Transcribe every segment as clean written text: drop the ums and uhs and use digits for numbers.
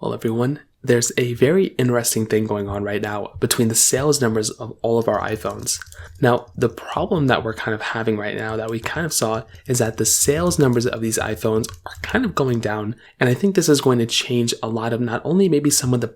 Well, everyone, there's a very interesting thing going on right now between the sales numbers of all of our iPhones. Now, the problem that we're kind of having right now that we kind of saw is that the sales numbers of these iPhones are kind of going down. And I think this is going to change a lot of not only maybe some of the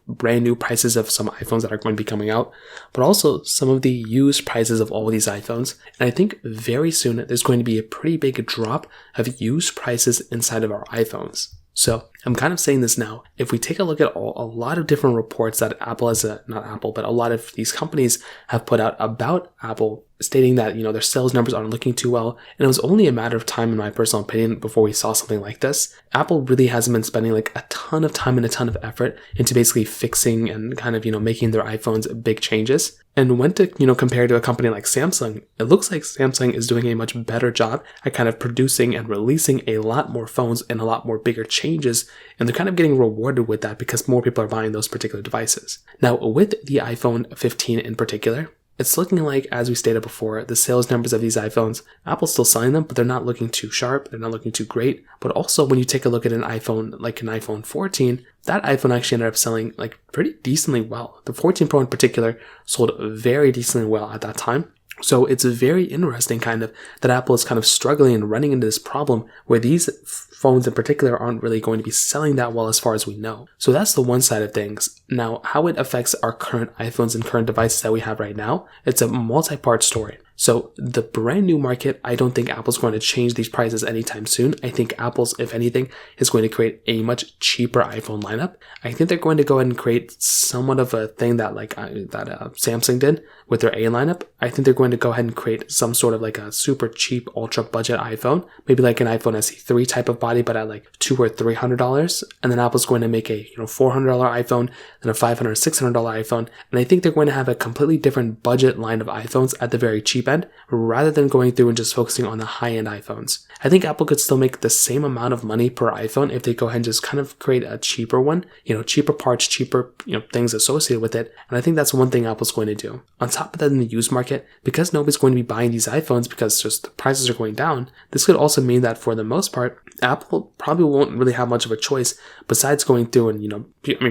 brand new prices of some iPhones that are going to be coming out, but also some of the used prices of all of these iPhones. And I think very soon there's going to be a pretty big drop of used prices inside of our iPhones. So I'm kind of saying this now. If we take a look at a lot of different reports that a lot of these companies have put out about Apple, stating that, their sales numbers aren't looking too well. And it was only a matter of time, in my personal opinion, before we saw something like this. Apple really hasn't been spending like a ton of time and a ton of effort into basically fixing and kind of, making their iPhones big changes. And when to, compare to a company like Samsung, it looks like Samsung is doing a much better job at kind of producing and releasing a lot more phones and a lot more bigger changes. And they're kind of getting rewarded with that because more people are buying those particular devices. Now, with the iPhone 15 in particular, it's looking like, as we stated before, the sales numbers of these iPhones, Apple's still selling them, but they're not looking too sharp. They're not looking too great. But also, when you take a look at an iPhone, like an iPhone 14, that iPhone actually ended up selling like pretty decently well. The 14 Pro in particular sold very decently well at that time. So it's very interesting kind of that Apple is kind of struggling and running into this problem where these phones in particular aren't really going to be selling that well as far as we know. So that's the one side of things. Now, how it affects our current iPhones and current devices that we have right now, it's a multi-part story. So the brand new market, I don't think Apple's going to change these prices anytime soon. I think Apple's, if anything, is going to create a much cheaper iPhone lineup. I think they're going to go ahead and create somewhat of a thing that Samsung did with their A lineup. I think they're going to go ahead and create some sort of like a super cheap, ultra budget iPhone, maybe like an iPhone SE3 type of body, but at like $200 or $300. And then Apple's going to make a $400 iPhone, then a $500, $600 iPhone. And I think they're going to have a completely different budget line of iPhones at the very cheap end, rather than going through and just focusing on the high-end iPhones. I think Apple could still make the same amount of money per iPhone if they go ahead and just kind of create a cheaper one, cheaper parts, cheaper, things associated with it. And I think that's one thing Apple's going to do. On top of that, in the used market, because nobody's going to be buying these iPhones because just the prices are going down, this could also mean that for the most part, Apple probably won't really have much of a choice besides going through and,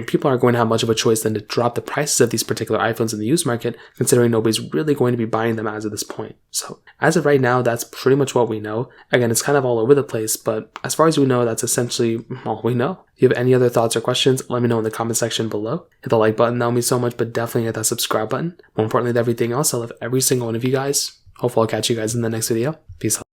people aren't going to have much of a choice than to drop the prices of these particular iPhones in the used market, considering nobody's really going to be buying them as of this point. So as of right now, that's pretty much what we know. Again, it's kind of all over the place, but as far as we know, that's essentially all we know. If you have any other thoughts or questions, let me know in the comment section below. Hit the like button, that would mean so much, but definitely hit that subscribe button. More importantly than everything else, I love every single one of you guys. Hopefully I'll catch you guys in the next video. Peace out.